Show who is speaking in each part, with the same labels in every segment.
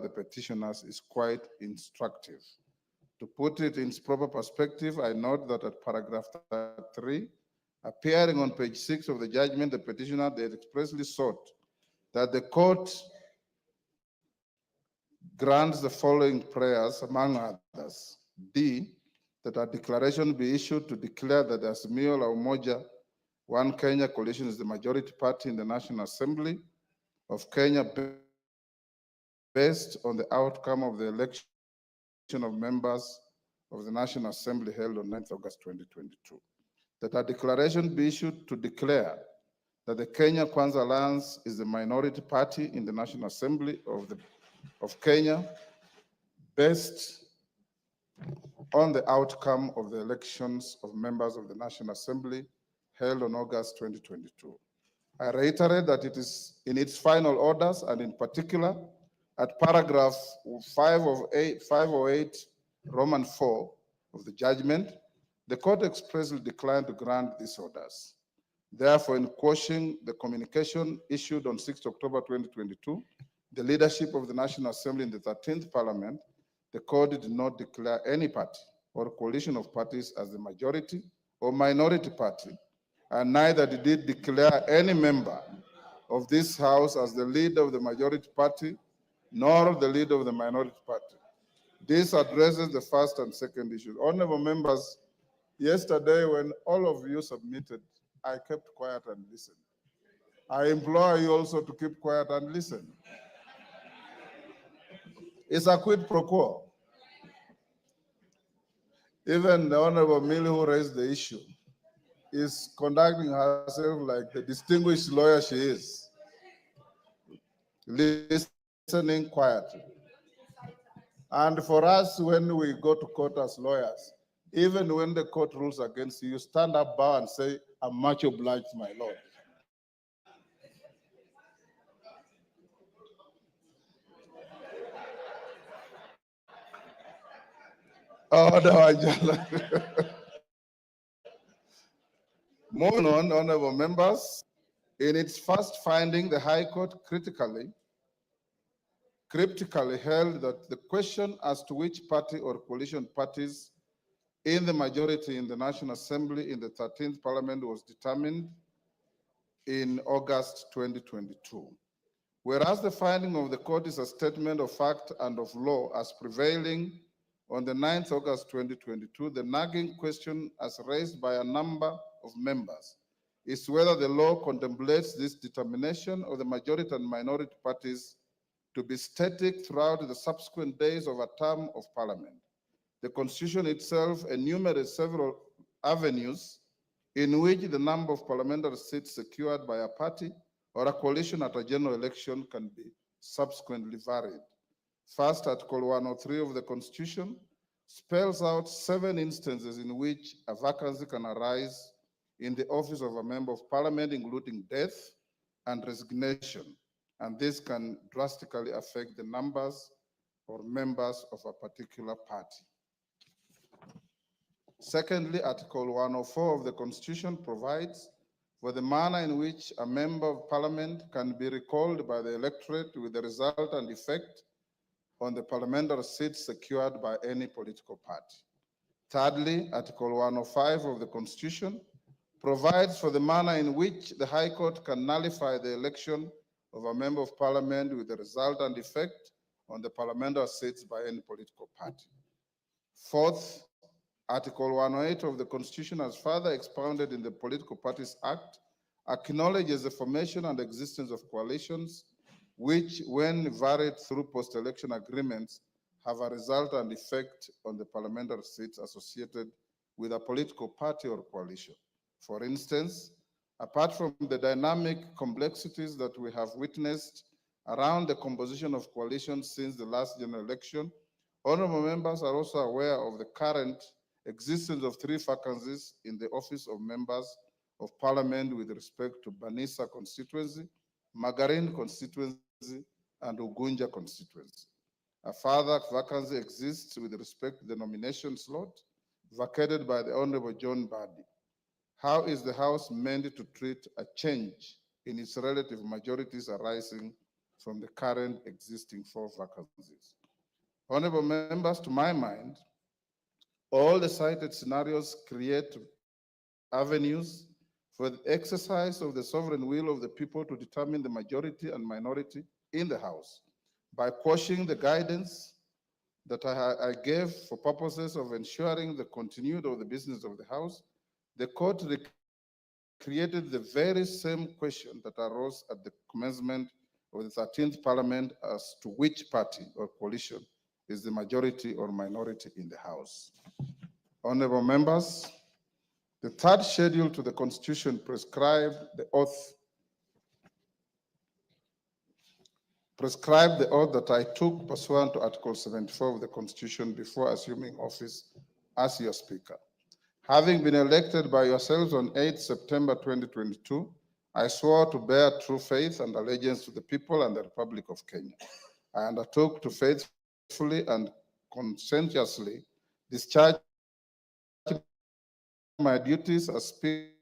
Speaker 1: the petitioners is quite instructive. To put it in its proper perspective, I note that at paragraph 3, appearing on page 6 of the judgment, the petitioner they expressly sought that the court grants the following prayers, among others. D, that a declaration be issued to declare that the Azimio la Umoja One Kenya coalition is the majority party in the National Assembly of Kenya based on the outcome of the election of members of the National Assembly held on 9th August 2022. That a declaration be issued to declare that the Kenya Kwanza Alliance is the minority party in the National Assembly of Kenya based on the outcome of the elections of members of the National Assembly held on August 2022. I reiterate that it is in its final orders, and in particular at paragraph 508 Roman 4 of the judgment, the court expressly declined to grant these orders. Therefore, in quashing the communication issued on 6 October 2022, the leadership of the National Assembly in the 13th Parliament, the court did not declare any party or coalition of parties as the majority or minority party, and neither did it declare any member of this House as the leader of the majority party, nor the leader of the minority party. This addresses the first and second issues. Honorable members, yesterday when all of you submitted, I kept quiet and listened. I implore you also to keep quiet and listen. It's a quid pro quo. Even the Honorable Millie, who raised the issue, is conducting herself like the distinguished lawyer she is, listening quietly. And for us, when we go to court as lawyers, even when the court rules against you, you stand up, bow, and say, I'm much obliged, my lord. Oh, no, Moving on, honorable members, in its first finding, the High Court cryptically held that the question as to which party or coalition parties in the majority in the National Assembly in the 13th Parliament was determined in August 2022. Whereas the finding of the court is a statement of fact and of law as prevailing on the 9th August 2022, the nagging question as raised by a number of members is whether the law contemplates this determination of the majority and minority parties to be static throughout the subsequent days of a term of parliament. The Constitution itself enumerates several avenues in which the number of parliamentary seats secured by a party or a coalition at a general election can be subsequently varied. First, Article 103 of the Constitution spells out 7 instances in which a vacancy can arise in the office of a member of parliament, including death and resignation, and this can drastically affect the numbers or members of a particular party. Secondly, Article 104 of the Constitution provides for the manner in which a member of parliament can be recalled by the electorate with the result and effect on the parliamentary seats secured by any political party. Thirdly, Article 105 of the Constitution provides for the manner in which the High Court can nullify the election of a member of parliament with the result and effect on the parliamentary seats by any political party. Fourth, Article 108 of the Constitution, as further expounded in the Political Parties Act, acknowledges the formation and existence of coalitions which, when varied through post-election agreements, have a result and effect on the parliamentary seats associated with a political party or coalition. For instance, apart from the dynamic complexities that we have witnessed around the composition of coalitions since the last general election, honorable members are also aware of the current existence of 3 vacancies in the office of members of parliament with respect to Banisa constituency, Magarin constituency, and Ugunja constituency. A further vacancy exists with respect to the nomination slot vacated by the Honorable John Badi. How is the House meant to treat a change in its relative majorities arising from the current existing 4 vacancies. Honorable members, to my mind, all the cited scenarios create avenues for the exercise of the sovereign will of the people to determine the majority and minority in the House. By quashing the guidance that I gave for purposes of ensuring the continuity of the business of the House, the court created the very same question that arose at the commencement of the 13th Parliament as to which party or coalition is the majority or minority in the House. Honorable members, the third schedule to the Constitution prescribed the oath that I took pursuant to Article 74 of the Constitution before assuming office as your Speaker. Having been elected by yourselves on 8 September 2022, I swore to bear true faith and allegiance to the people and the Republic of Kenya. I undertook to faithfully and conscientiously discharge my duties as Speaker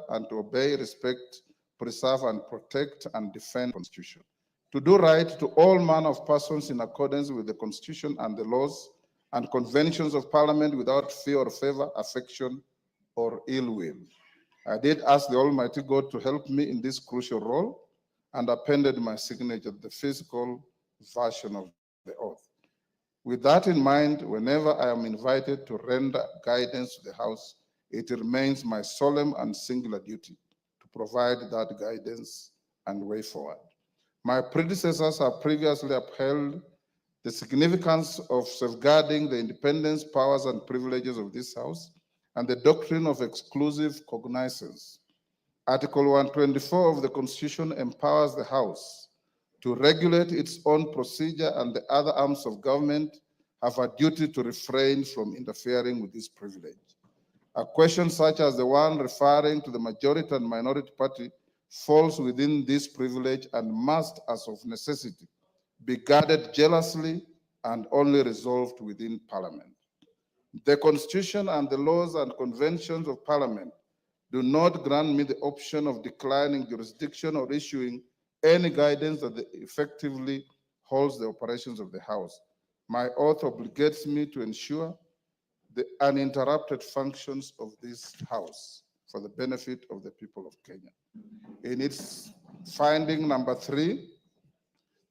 Speaker 1: and to obey, respect, preserve, and protect and defend the Constitution. To do right to all manner of persons in accordance with the Constitution and the laws and conventions of Parliament without fear or favor, affection, or ill will. I did ask the Almighty God to help me in this crucial role and appended my signature to the physical version of the oath. With that in mind, whenever I am invited to render guidance to the House, it remains my solemn and singular duty to provide that guidance and way forward. My predecessors have previously upheld the significance of safeguarding the independence, powers, and privileges of this House and the doctrine of exclusive cognizance. Article 124 of the Constitution empowers the House to regulate its own procedure, and the other arms of government have a duty to refrain from interfering with this privilege. A question such as the one referring to the majority and minority party falls within this privilege and must, as of necessity, be guarded jealously and only resolved within Parliament. The Constitution and the laws and conventions of Parliament do not grant me the option of declining jurisdiction or issuing any guidance that effectively holds the operations of the House. My oath obligates me to ensure the uninterrupted functions of this House for the benefit of the people of Kenya. In its finding number 3,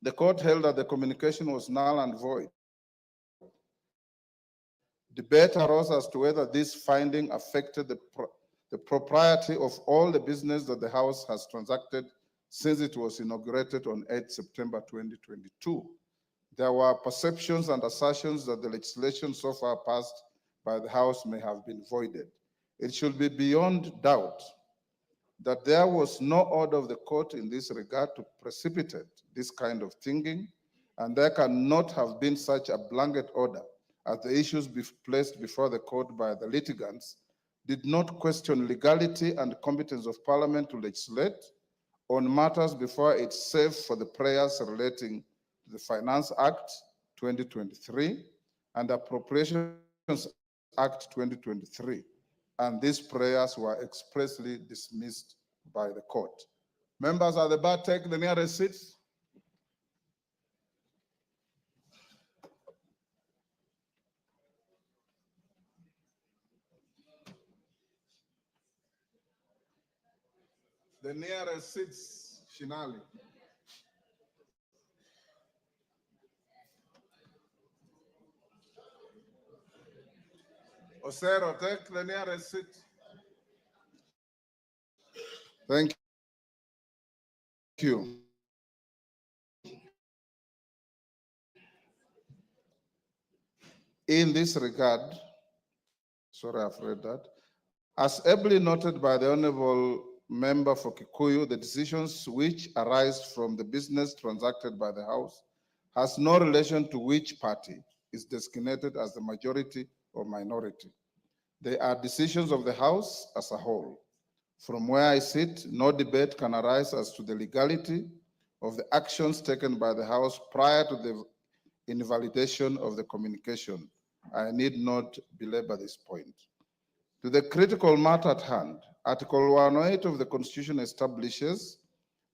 Speaker 1: the court held that the communication was null and void. Debate arose as to whether this finding affected the propriety of all the business that the House has transacted since it was inaugurated on 8 September 2022. There were perceptions and assertions that the legislation so far passed by the House may have been voided. It should be beyond doubt that there was no order of the court in this regard to precipitate this kind of thinking, and there cannot have been such a blanket order as the issues placed before the court by the litigants did not question legality and competence of Parliament to legislate on matters before it's safe for the prayers relating to the Finance Act 2023 and Appropriations Act 2023. And these prayers were expressly dismissed by the court. Members at the bar, take the nearest seats. The nearest seats, Shinali. Osero, take the nearest seat. Thank you. In this regard, sorry, I've read that. As ably noted by the Honorable Member for Kikuyu, the decisions which arise from the business transacted by the House has no relation to which party is designated as the majority or minority. They are decisions of the House as a whole. From where I sit, no debate can arise as to the legality of the actions taken by the House prior to the invalidation of the communication. I need not belabor this point. To the critical matter at hand, Article 108 of the Constitution establishes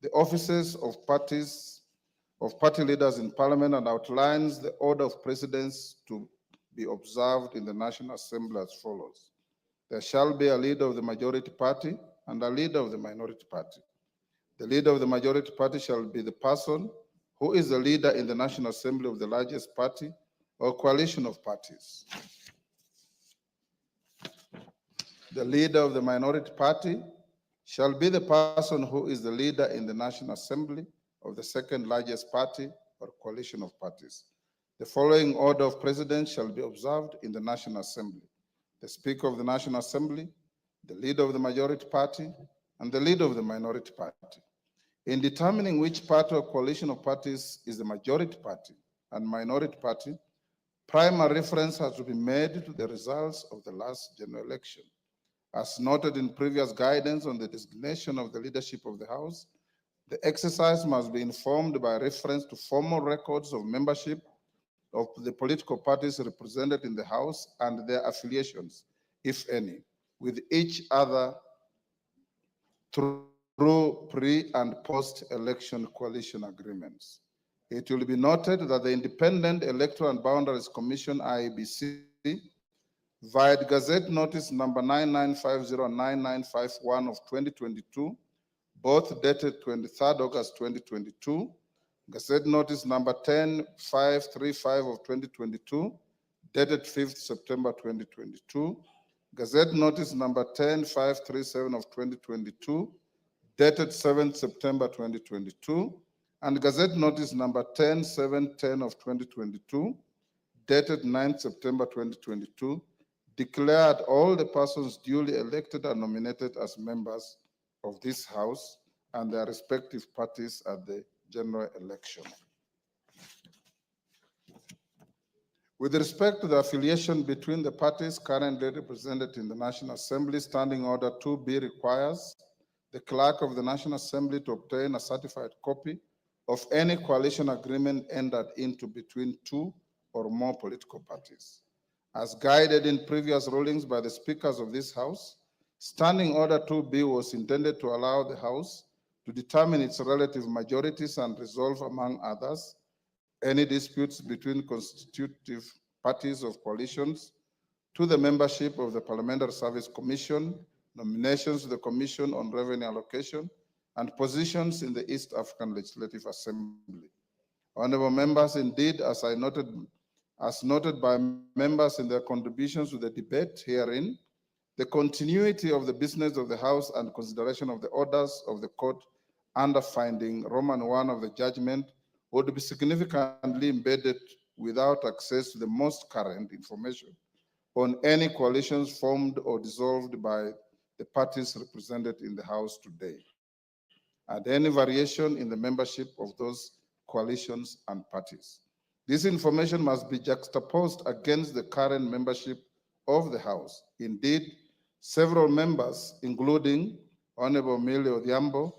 Speaker 1: the offices of party leaders in parliament and outlines the order of precedence to be observed in the National Assembly as follows. There shall be a leader of the majority party and a leader of the minority party. The leader of the majority party shall be the person who is the leader in the National Assembly of the largest party or coalition of parties. The leader of the minority party shall be the person who is the leader in the National Assembly of the second largest party or coalition of parties. The following order of precedence shall be observed in the National Assembly. The Speaker of the National Assembly, the leader of the majority party, and the leader of the minority party. In determining which party or coalition of parties is the majority party and minority party, primary reference has to be made to the results of the last general election. As noted in previous guidance on the designation of the leadership of the House, the exercise must be informed by reference to formal records of membership of the political parties represented in the House and their affiliations, if any, with each other through pre- and post-election coalition agreements. It will be noted that the Independent Electoral and Boundaries Commission, IEBC, via Gazette Notice number 99509951 of 2022, both dated 23rd August 2022, Gazette Notice number 10535 of 2022, dated 5th September 2022, Gazette Notice number 10537 of 2022, dated 7th September 2022, and Gazette Notice number 10710 of 2022, dated 9th September 2022, declared all the persons duly elected and nominated as members of this House and their respective parties at the general election. With respect to the affiliation between the parties currently represented in the National Assembly, Standing Order 2B requires the Clerk of the National Assembly to obtain a certified copy of any coalition agreement entered into between two or more political parties. As guided in previous rulings by the speakers of this House, Standing Order 2B was intended to allow the House to determine its relative majorities and resolve, among others, any disputes between constitutive parties of coalitions, to the membership of the Parliamentary Service Commission, nominations to the Commission on Revenue Allocation, and positions in the East African Legislative Assembly. Honorable members, indeed, as noted by members in their contributions to the debate herein, the continuity of the business of the House and consideration of the orders of the court under finding Roman 1 of the judgment would be significantly embedded without access to the most current information on any coalitions formed or dissolved by the parties represented in the House today, and any variation in the membership of those coalitions and parties. This information must be juxtaposed against the current membership of the House. Indeed, several members, including Honorable Millie Odhiambo,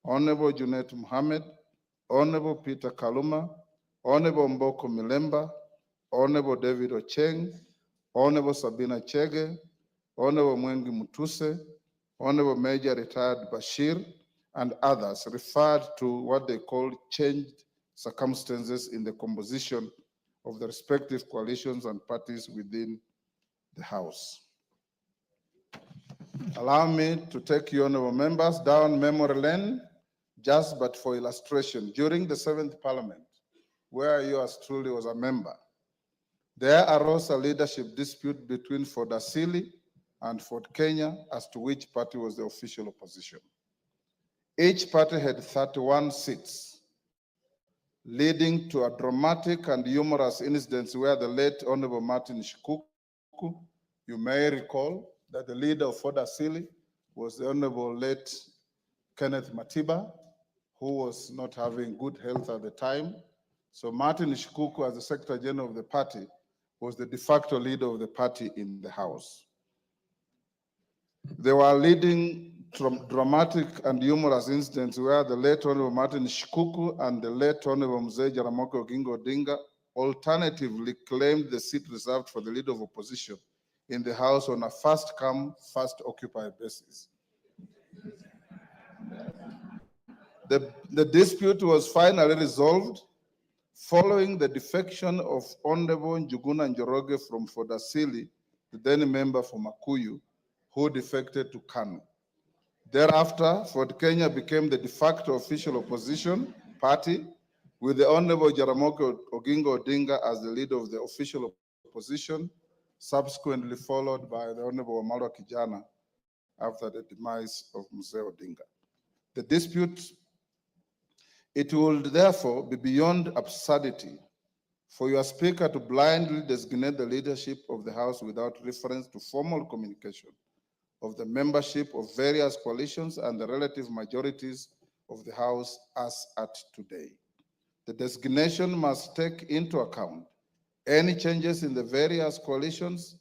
Speaker 1: Honorable Junet Mohammed, Honorable Peter Kaluma, Honorable Mboko Milemba, Honorable David Ocheng, Honorable Sabina Chege, Honorable Mwengi Mutuse, Honorable Major Retired Bashir, and others referred to what they call changed circumstances in the composition of the respective coalitions and parties within the House. Allow me to take you, honorable members, down memory lane, just but for illustration. During the 7th Parliament, where yours truly was a member, there arose a leadership dispute between Ford Asili and Ford Kenya as to which party was the official opposition. Each party had 31 seats, leading to a dramatic and humorous incident where the late Honorable Martin Shikuku, you may recall that the leader of Ford Asili was the Honorable late Kenneth Matiba, who was not having good health at the time. So Martin Shikuku, as the Secretary General of the party, was the de facto leader of the party in the House. They were leading dramatic and humorous incidents where the late Honorable Martin Shikuku and the late Honorable Mzee Jaramogi Oginga Odinga alternatively claimed the seat reserved for the leader of opposition in the House on a first-come, first-occupied basis. The dispute was finally resolved following the defection of Honorable Njuguna Njoroge from Fodasili, the then member for Makuyu, who defected to KANU. Thereafter, Ford Kenya became the de facto official opposition party, with the Honorable Jaramogi Oginga Odinga as the leader of the official opposition, subsequently followed by the Honorable Wamalwa Kijana after the demise of Mzee Odinga. The dispute, it would therefore be beyond absurdity for your speaker to blindly designate the leadership of the House without reference to formal communication of the membership of various coalitions and the relative majorities of the House as at today. The designation must take into account any changes in the various coalitions,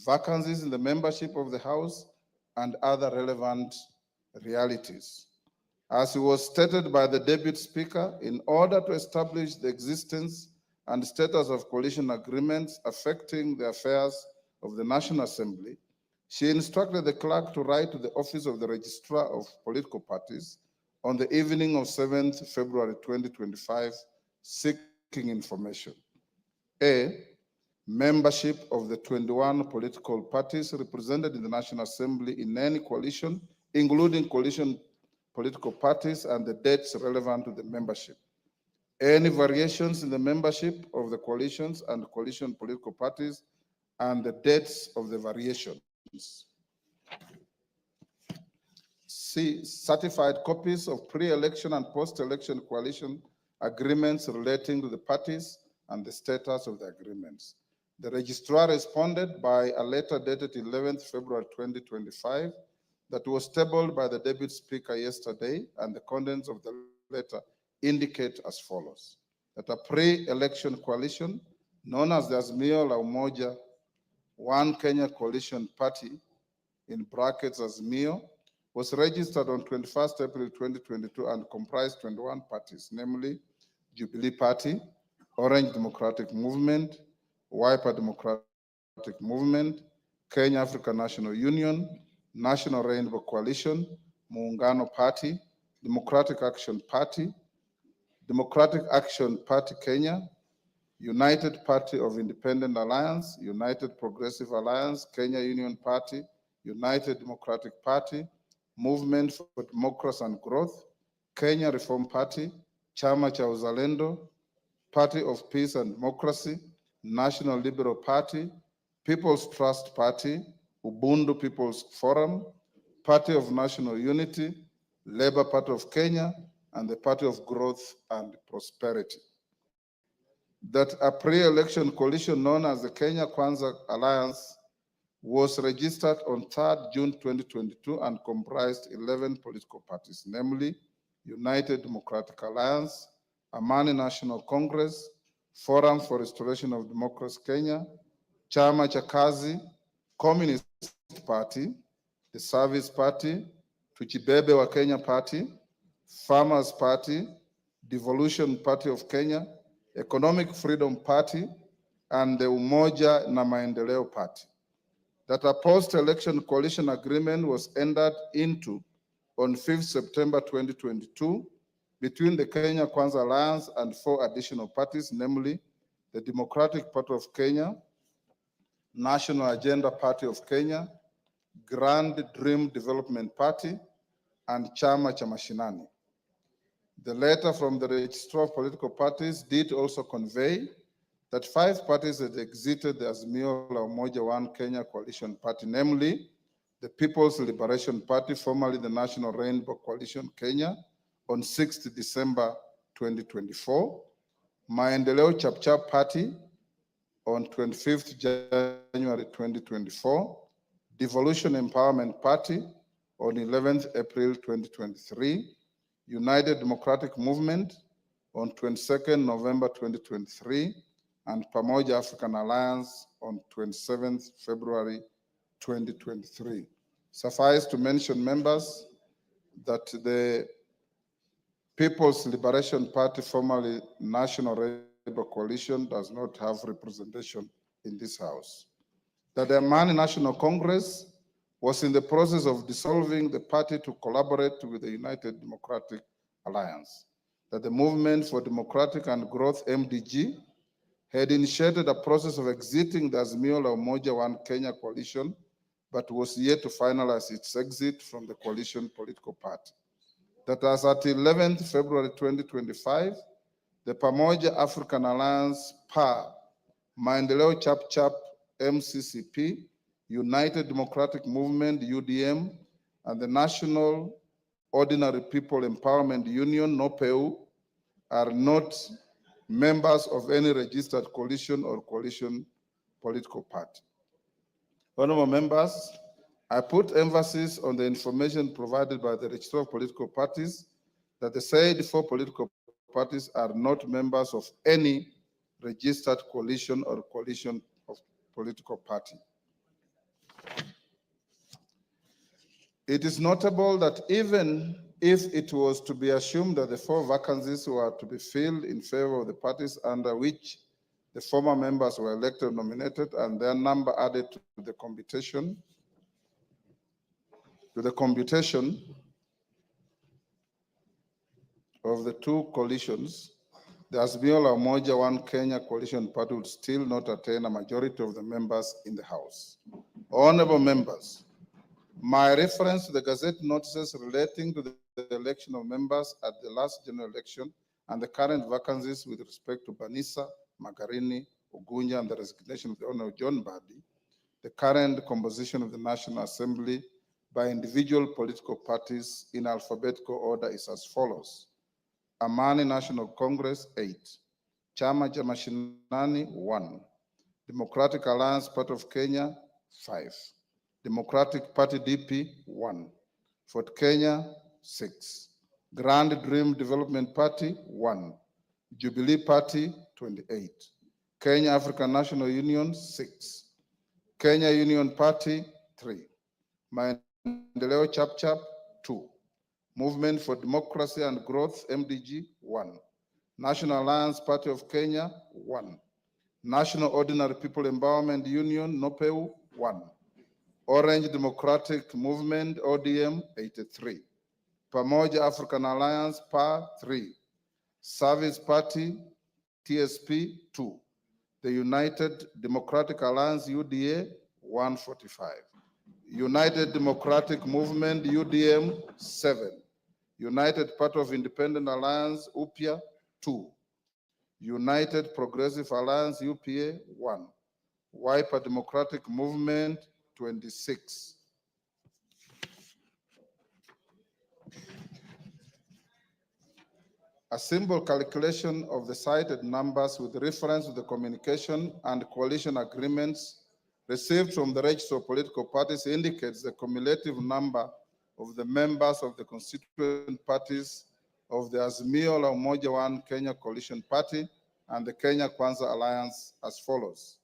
Speaker 1: vacancies in the membership of the House, and other relevant realities. As it was stated by the Deputy Speaker, in order to establish the existence and status of coalition agreements affecting the affairs of the National Assembly, she instructed the clerk to write to the office of the Registrar of Political Parties on the evening of 7th February 2025, seeking information. A, membership of the 21 political parties represented in the National Assembly in any coalition, including coalition political parties, and the dates relevant to the membership. Any variations in the membership of the coalitions and coalition political parties and the dates of the variations. C, certified copies of pre-election and post-election coalition agreements relating to the parties and the status of the agreements. The registrar responded by a letter dated 11th February 2025 that was tabled by the Deputy Speaker yesterday, and the contents of the letter indicate as follows: that a pre-election coalition known as the Azimio la Umoja One Kenya Coalition Party, in brackets Azimio, was registered on 21st April 2022 and comprised 21 parties, namely Jubilee Party, Orange Democratic Movement, Wiper Democratic Movement, Kenya African National Union, National Rainbow Coalition, Muungano Party, Democratic Action Party, Democratic Action Party Kenya, United Party of Independent Alliance, United Progressive Alliance, Kenya Union Party, United Democratic Party, Movement for Democracy and Growth, Kenya Reform Party, Chama cha Uzalendo, Party of Peace and Democracy, National Liberal Party, People's Trust Party, Ubuntu People's Forum, Party of National Unity, Labour Party of Kenya, and the Party of Growth and Prosperity. That a pre-election coalition known as the Kenya Kwanza Alliance was registered on 3rd June 2022 and comprised 11 political parties, namely United Democratic Alliance, Amani National Congress, Forum for Restoration of Democracy Kenya, Chama cha Kazi, Communist Party, the Service Party, Tuchibebe wa Kenya Party, Farmers Party, Devolution Party of Kenya, Economic Freedom Party, and the Umoja na Maendeleo Party. That a post-election coalition agreement was entered into on 5th September 2022 between the Kenya Kwanza Alliance and 4 additional parties, namely the Democratic Party of Kenya, National Agenda Party of Kenya, Grand Dream Development Party, and Chama cha Mashinani. The letter from the Registrar of Political Parties did also convey that 5 parties had exited the Azimio la Umoja One Kenya Coalition Party, namely the People's Liberation Party, formerly the National Rainbow Coalition Kenya, on 6th December 2024, Maendeleo Chapchap Party on 25th January 2024, Devolution Empowerment Party on 11th April 2023, United Democratic Movement on 22nd November 2023, and Pamoja African Alliance on 27th February 2023. Suffice to mention, members, that the People's Liberation Party, formerly National Rainbow Coalition, does not have representation in this House. That the Amani National Congress was in the process of dissolving the party to collaborate with the United Democratic Alliance, that the Movement for Democratic and Growth MDG had initiated a process of exiting the Azimio la Umoja One Kenya coalition, but was yet to finalize its exit from the coalition political party. That as at 11th February 2025, the Pamoja African Alliance PA, Maendeleo Chap MCCP, United Democratic Movement UDM, and the National Ordinary People Empowerment Union NOPEU are not members of any registered coalition or coalition political party. Honorable members, I put emphasis on the information provided by the Registrar of Political Parties that the said 4 political parties are not members of any registered coalition or coalition of political party. It is notable that even if it was to be assumed that the 4 vacancies were to be filled in favor of the parties under which the former members were elected or nominated and their number added to the computation of the 2 coalitions, the Azimio la Umoja One Kenya coalition party would still not attain a majority of the members in the House. Honorable members, my reference to the Gazette notices relating to the election of members at the last general election and the current vacancies with respect to Banisa, Magarini, Ugunja, and the resignation of the Honorable John Badi, the current composition of the National Assembly by individual political parties in alphabetical order is as follows. Amani National Congress, 8. Chama cha Mashinani, 1. Democratic Alliance Party of Kenya, 5. Democratic Party DP, 1. Fort Kenya, 6. Grand Dream Development Party, 1. Jubilee Party, 28. Kenya African National Union, 6. Kenya Union Party, 3. Maendeleo Chap, 2. Movement for Democracy and Growth, MDG, 1. National Alliance Party of Kenya, 1. National Ordinary People Empowerment Union, NOPEU, 1. Orange Democratic Movement, ODM, 83. Pamoja African Alliance, PA, 3. Service Party, TSP, 2. The United Democratic Alliance, UDA, 145. United Democratic Movement, UDM, 7. United Party of Independent Alliance, UPIA, 2. United Progressive Alliance, UPA, 1. Wiper Democratic Movement, 26. A simple calculation of the cited numbers with reference to the communication and coalition agreements received from the register of political parties indicates the cumulative number of the members of the constituent parties of the Azimio la Umoja One Kenya Coalition Party and the Kenya Kwanza Alliance as follows.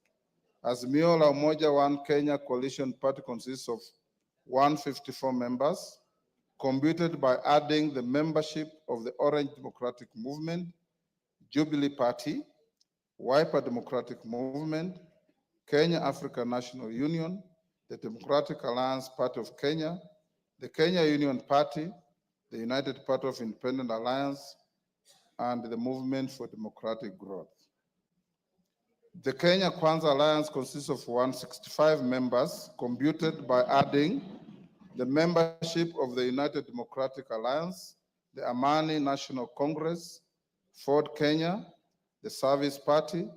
Speaker 1: Azimio la Umoja One Kenya Coalition Party consists of 154 members, computed by adding the membership of the Orange Democratic Movement, Jubilee Party, Wiper Democratic Movement, Kenya African National Union, the Democratic Alliance Party of Kenya, the Kenya Union Party, the United Party of Independent Alliance, and the Movement for Democratic Growth. The Kenya Kwanza Alliance consists of 165 members, computed by adding the membership of the United Democratic Alliance, the Amani National Congress, Ford Kenya, the Service Party,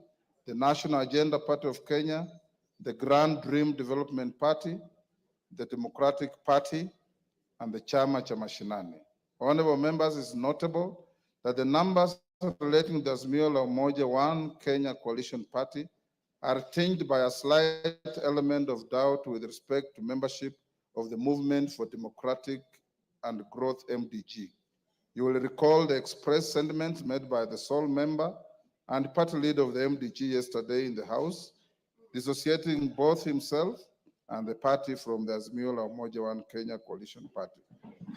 Speaker 1: the National Agenda Party of Kenya, the Grand Dream Development Party, the Democratic Party, and the Chama cha Mashinani. Honorable members, it's notable that the numbers relating to the Azimio la Umoja One Kenya Coalition Party are tinged by a slight element of doubt with respect to membership of the Movement for Democratic and Growth MDG. You will recall the express sentiments made by the sole member and party leader of the MDG yesterday in the House, dissociating both himself and the party from the Azimio la Umoja One Kenya Coalition Party.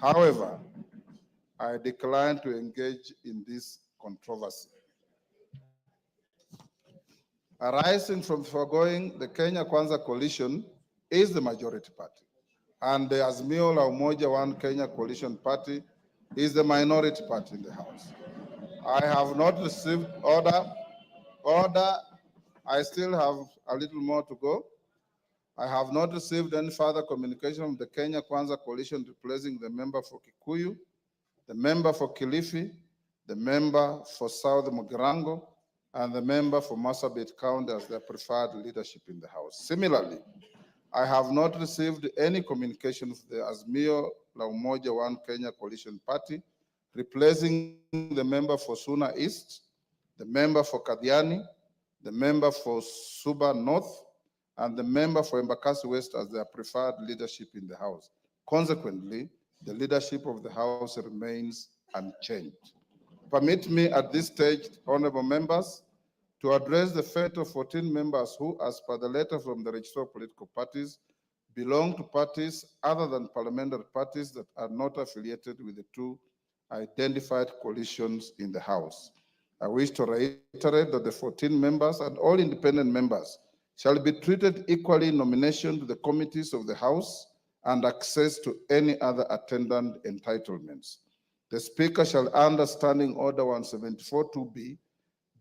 Speaker 1: However, I decline to engage in this controversy. Arising from the foregoing, the Kenya Kwanza Coalition is the majority party, and the Azimio la Umoja One Kenya Coalition Party is the minority party in the House. I have not received order. I still have a little more to go. I have not received any further communication from the Kenya Kwanza coalition replacing the member for Kikuyu, the member for Kilifi, the member for South Mugirango, and the member for Marsabit County as their preferred leadership in the House. Similarly, I have not received any communication from the Azimio la Umoja One Kenya Coalition Party replacing the member for Suna East, the member for Kadiani, the member for Suba North, and the member for Embakasi West as their preferred leadership in the House. Consequently, the leadership of the House remains unchanged. Permit me at this stage, honorable members, to address the fate of 14 members who, as per the letter from the Registrar of Political Parties, belong to parties other than parliamentary parties that are not affiliated with the two identified coalitions in the House. I wish to reiterate that the 14 members and all independent members shall be treated equally in nomination to the committees of the House and access to any other attendant entitlements. The Speaker shall, under Standing Order 174-2B,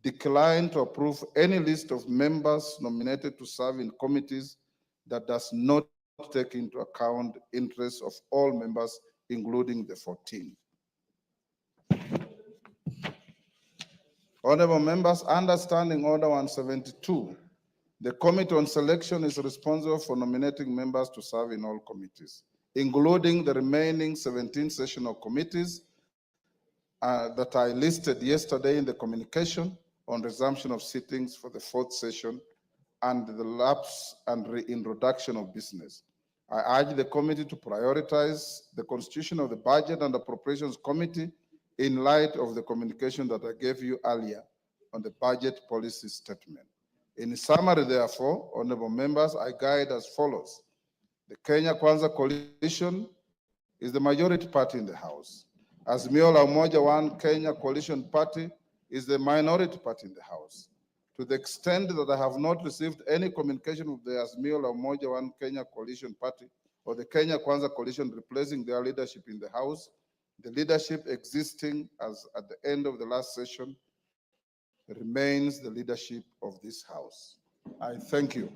Speaker 1: decline to approve any list of members nominated to serve in committees that does not take into account interests of all members, including the 14. Honorable members, under Standing Order 172, the Committee on Selection is responsible for nominating members to serve in all committees, including the remaining 17 sessional committees that I listed yesterday in the communication on resumption of sittings for the 4th session and the lapse and reintroduction of business. I urge the committee to prioritize the constitution of the Budget and Appropriations Committee in light of the communication that I gave you earlier on the budget policy statement. In summary, therefore, honorable members, I guide as follows. The Kenya Kwanza coalition is the majority party in the House. Azimio la Umoja One Kenya coalition party is the minority party in the House. To the extent that I have not received any communication with the Azimio la Umoja One Kenya coalition party or the Kenya Kwanza coalition replacing their leadership in the House, the leadership existing as at the end of the last session remains the leadership of this House. I thank you.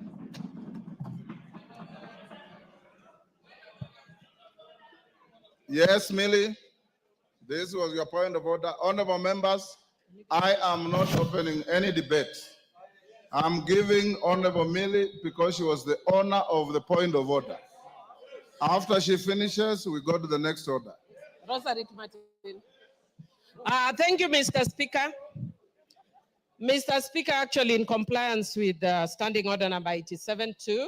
Speaker 1: Yes, Millie, this was your point of order. Honorable members, I am not opening any debate. I'm giving Honorable Millie because she was the owner of the point of order. After she finishes, we go to the next order.
Speaker 2: Rosarit Martin. Thank you, Mr. Speaker. Mr. Speaker, actually in compliance with Standing Order number 87-2,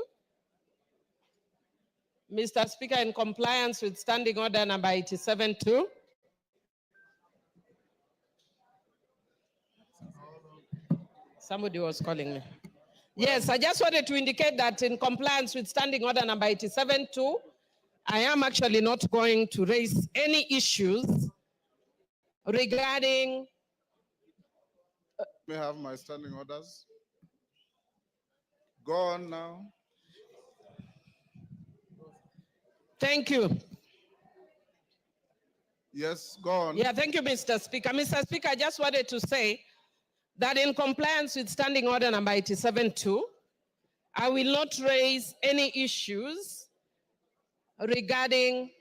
Speaker 2: Mr. Speaker, in compliance with Standing Order number 87-2, somebody was calling me. Yes, I just wanted to indicate that in compliance with Standing Order number 87-2, I am actually not going to raise any issues regarding...
Speaker 1: May I have my standing orders? Go on now.
Speaker 2: Thank you.
Speaker 1: Yes, go on.
Speaker 2: Yeah, thank you, Mr. Speaker. Mr. Speaker, I just wanted to say that in compliance with Standing Order number 87-2, I will not raise any issues regarding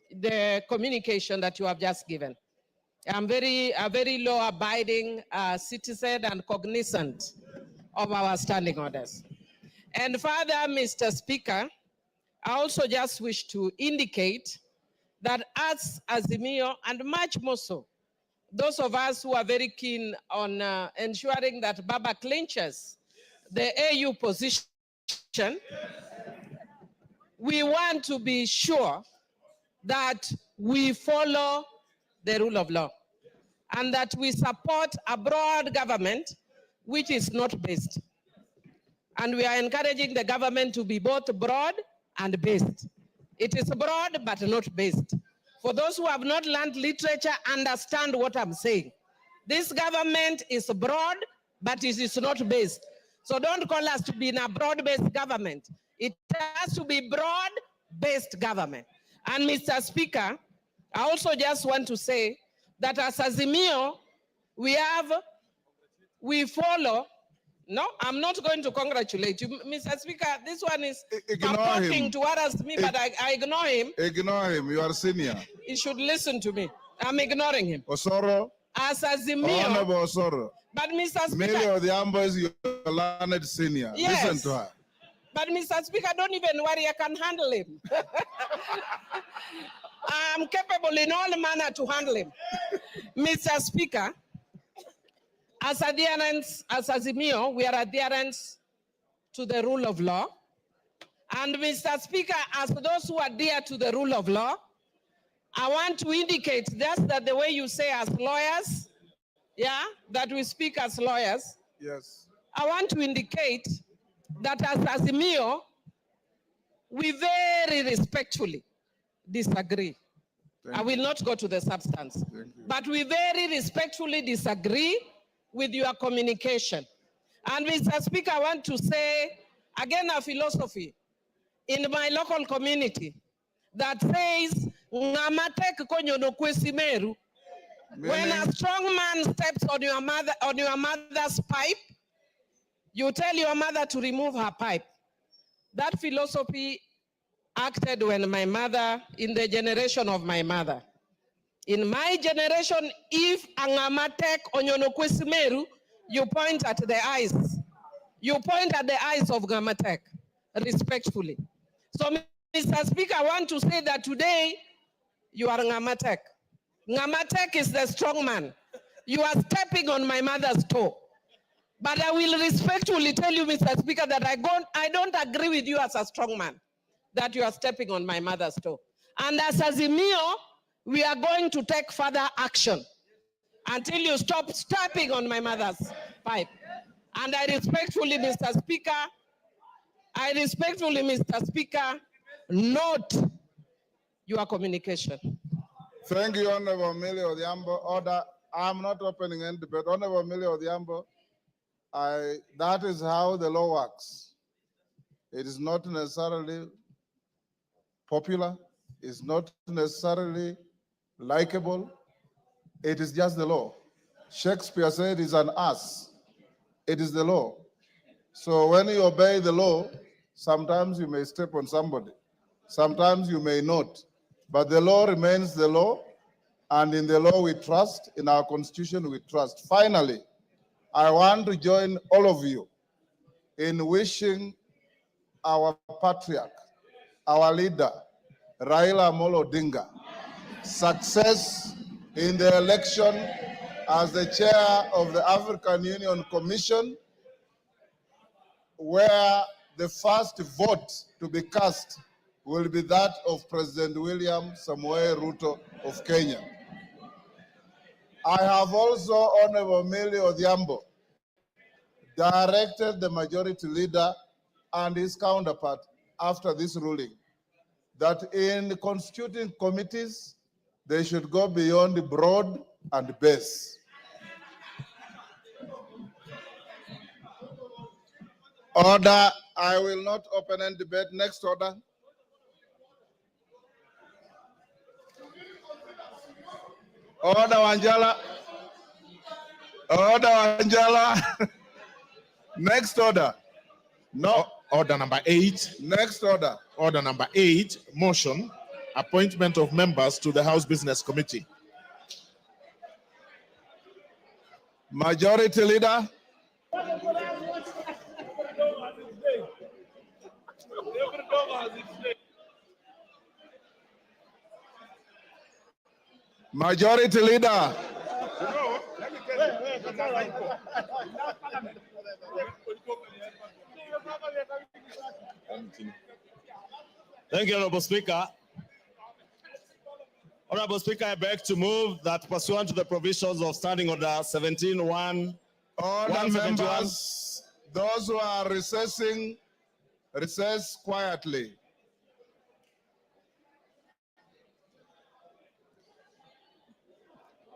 Speaker 2: the communication that you have just given. I'm a very law-abiding citizen and cognizant of our standing orders. And further, Mr. Speaker, I also just wish to indicate that as Azimio, and much more so, those of us who are very keen on ensuring that Baba clinches the AU position, we want to be sure that we follow the rule of law and that we support a broad government which is not based. And we are encouraging the government to be both broad and based. It is broad but not based. For those who have not learned literature, understand what I'm saying. This government is broad, but it is not based. So don't call us to be in a broad-based government. It has to be broad-based government. And Mr. Speaker, I also just want to say that as Azimio, we follow. No, I'm not going to congratulate you, Mr. Speaker. This one is talking towards me, but I ignore him.
Speaker 1: Ignore him. You are senior.
Speaker 2: He should listen to me. I'm ignoring him.
Speaker 1: Osoro.
Speaker 2: As Azimio.
Speaker 1: Honorable Osoro.
Speaker 2: But Mr. Speaker.
Speaker 1: Millie Odhiambo is your learned senior.
Speaker 2: Yes.
Speaker 1: Listen to her.
Speaker 2: But Mr. Speaker, don't even worry. I can handle him. I'm capable in all manner to handle him. Mr. Speaker, as adherents, as Azimio, we are adherents to the rule of law. And Mr. Speaker, as those who adhere to the rule of law, I want to indicate just that the way you say as lawyers, yeah, that we speak as lawyers.
Speaker 1: Yes.
Speaker 2: I want to indicate that as Azimio, we very respectfully disagree. I will not go to the substance, but we very respectfully disagree with your communication. And Mr. Speaker, I want to say again a philosophy in my local community that says, "Ngamatek konyono kwesimeru." When a strong man steps on your mother's pipe, you tell your mother to remove her pipe. That philosophy acted when my mother, in the generation of my mother. In my generation, if angamatek onyono kwesimeru, you point at the eyes. You point at the eyes of Ngamatek, respectfully. So, Mr. Speaker, I want to say that today, you are Ngamatek. Ngamatek is the strong man. You are stepping on my mother's toe. But I will respectfully tell you, Mr. Speaker, that I don't agree with you as a strong man, that you are stepping on my mother's toe. And as Azimio, we are going to take further action until you stop stepping on my mother's pipe. And I respectfully, Mr. Speaker, note your communication.
Speaker 1: Thank you, Honorable Millie Odhiambo. Order. I'm not opening any debate. Honorable Millie Odhiambo, that is how the law works. It is not necessarily popular. It's not necessarily likable. It is just the law. Shakespeare said it's an ass. It is the law. So when you obey the law, sometimes you may step on somebody. Sometimes you may not. But the law remains the law, and in the law we trust, in our constitution we trust. Finally, I want to join all of you in wishing our patriarch, our leader, Raila Amolo Odinga, success in the election as the chair of the African Union Commission, where the first vote to be cast will be that of President William Samoei Ruto of Kenya. I have also, Honorable Millie Odhiambo, directed the majority leader and his counterpart after this ruling that in constituting committees, they should go beyond broad and base. Order. I will not open any debate. Next order. Order, Wanjala. Order, Wanjala. Next order. No.
Speaker 3: Order number 8.
Speaker 1: Next order.
Speaker 3: Order number 8, motion, appointment of members to the House Business Committee.
Speaker 1: Majority Leader. Majority Leader.
Speaker 4: Thank you, Honorable Speaker. Honorable Speaker, I beg to move that pursuant to the provisions of Standing Order 17-1,
Speaker 1: Order, members, those who are recessing, recess quietly.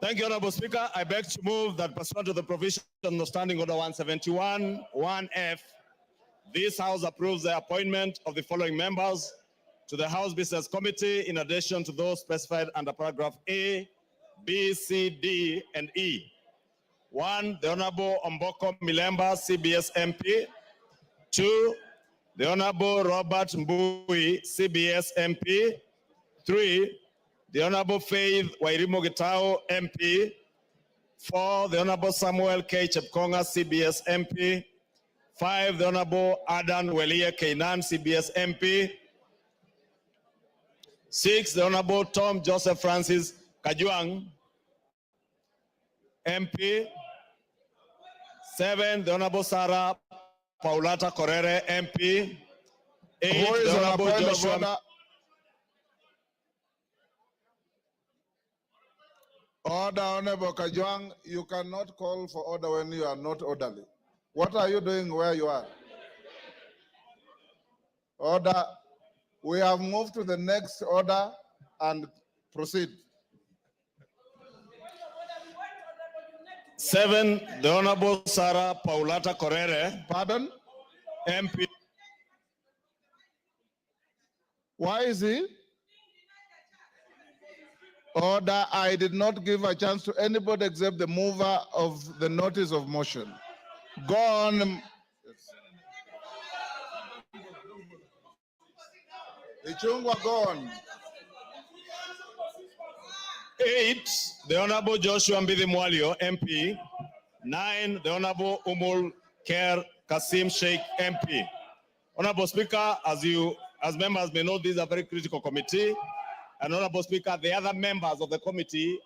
Speaker 4: Thank you, Honorable Speaker. I beg to move that pursuant to the provisions of Standing Order 171, 1F, this House approves the appointment of the following members to the House Business Committee in addition to those specified under paragraph A, B, C, D, and E. 1, the Honorable Omboko Milemba, CBS MP. 2, the Honorable Robert Mbui, CBS MP. 3, the Honorable Faith Wairimu Gitao, MP. 4, the Honorable Samuel K. Chepkonga, CBS MP. 5, the Honorable Adan Welia Keinan, CBS MP. 6, the Honorable Tom Joseph Francis Kajuang, MP. 7, the Honorable Sarah Paulata Korere, MP. 8,
Speaker 1: Who is
Speaker 4: the
Speaker 1: on a
Speaker 4: Honorable
Speaker 1: point of
Speaker 4: Joshua.
Speaker 1: order? Order, Honorable Kajwang, you cannot call for order when you are not orderly. What are you doing where you are? Order. We have moved to the next order and proceed.
Speaker 4: 7, the Honorable Sarah Paulata Korere,
Speaker 1: Pardon?
Speaker 4: MP.
Speaker 1: Why is he? Order. I did not give a chance to anybody except the mover of the notice of motion. Go on. Ichungwa, go on.
Speaker 4: 8, the Honorable Joshua Mbidi Mwalio, MP. 9, the Honorable Umul Ker Kasim Sheikh, MP. Honorable Speaker, as members may know, this is a very critical committee. And Honorable Speaker, the other members of the committee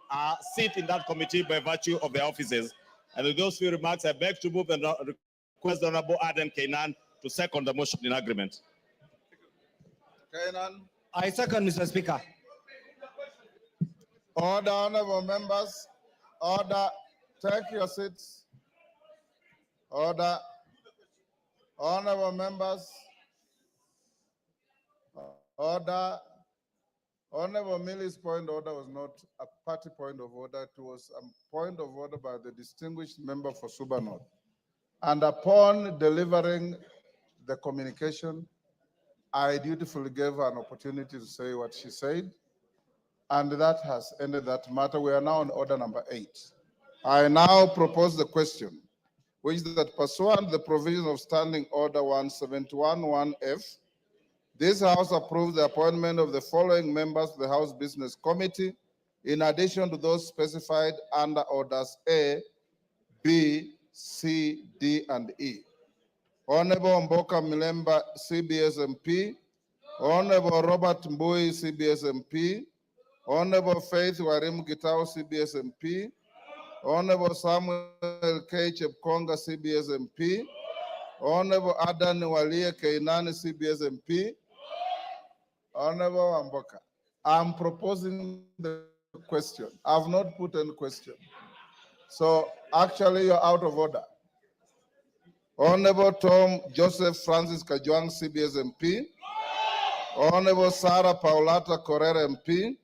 Speaker 4: sit in that committee by virtue of their offices. And with those few remarks, I beg to move and request the Honorable Aden Keinan to second the motion in agreement.
Speaker 1: Kainan.
Speaker 5: I second, Mr. Speaker.
Speaker 1: Order, honorable members. Order. Take your seats. Order. Honorable members. Order. Honorable Millie's point of order was not a party point of order. It was a point of order by the distinguished member for Suba North. And upon delivering the communication, I dutifully gave her an opportunity to say what she said. And that has ended that matter. We are now on order number 8. I now propose the question, which is that pursuant to the provision of Standing Order 171-1F, this House approves the appointment of the following members of the House Business Committee, in addition to those specified under Orders A, B, C, D, and E. Honorable Mboka Milemba, CBS MP. Honorable Robert Mbui, CBS MP. Honorable Faith Wairimu Gitao, CBS MP. Honorable Samuel K. Chepkonga, CBS MP. Honorable Adan Walia Keinani, CBS MP. Honorable Mboka, I'm proposing the question. I've not put any question. So actually you're out of order. Honorable Tom Joseph Francis Kajuang, CBS MP. Honorable Sarah Paulata Korere MP.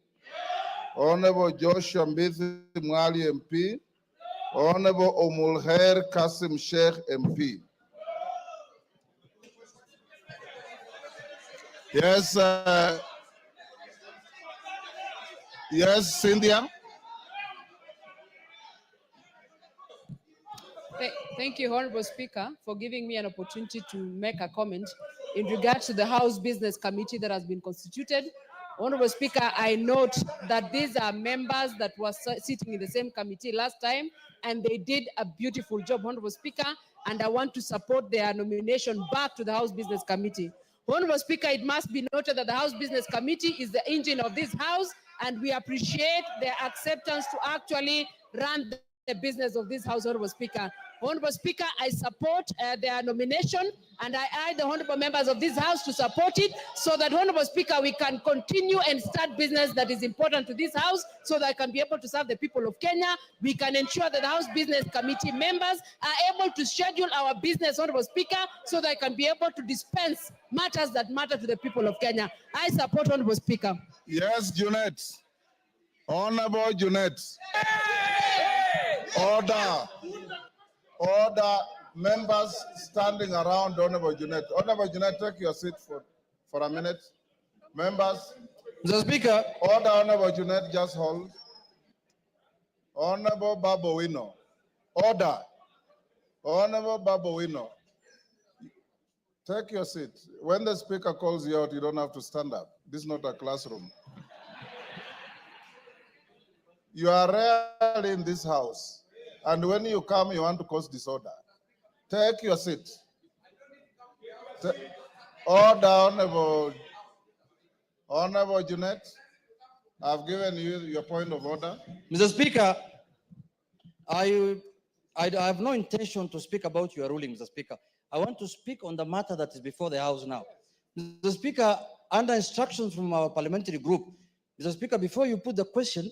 Speaker 1: Honorable Joshua Mbithi Mwali MP. Honorable Omulher Kasim Sheikh MP. Yes, yes, Cynthia.
Speaker 6: Thank you, Honorable Speaker, for giving me an opportunity to make a comment in regard to the House Business Committee that has been constituted. Honorable Speaker, I note that these are members that were sitting in the same committee last time, and they did a beautiful job, Honorable Speaker, and I want to support their nomination back to the House Business Committee. Honorable Speaker, it must be noted that the House Business Committee is the engine of this House, and we appreciate their acceptance to actually run the business of this House, Honorable Speaker. Honorable Speaker, I support their nomination, and I urge the honorable members of this House to support it so that, Honorable Speaker, we can continue and start business that is important to this House so that I can be able to serve the people of Kenya. We can ensure that the House Business Committee members are able to schedule our business, Honorable Speaker, so that I can be able to dispense matters that matter to the people of Kenya. I support, Honorable Speaker.
Speaker 1: Yes, Junet. Honorable Junet. Order. Order. Members standing around Honorable Junet. Honorable Junet, take your seat for a minute. Members,
Speaker 5: Mr. Speaker,
Speaker 1: order, Honorable Junet, just hold. Honorable Babowino, order. Honorable Babowino, take your seat. When the speaker calls you out, you don't have to stand up. This is not a classroom. You are rarely in this house, and when you come, you want to cause disorder. Take your seat. Order, Honorable Junet, I've given you your point of order.
Speaker 5: Mr. Speaker, I have no intention to speak about your ruling, Mr. Speaker. I want to speak on the matter that is before the House now. Mr. Speaker, under instructions from our parliamentary group, Mr. Speaker, before you put the question,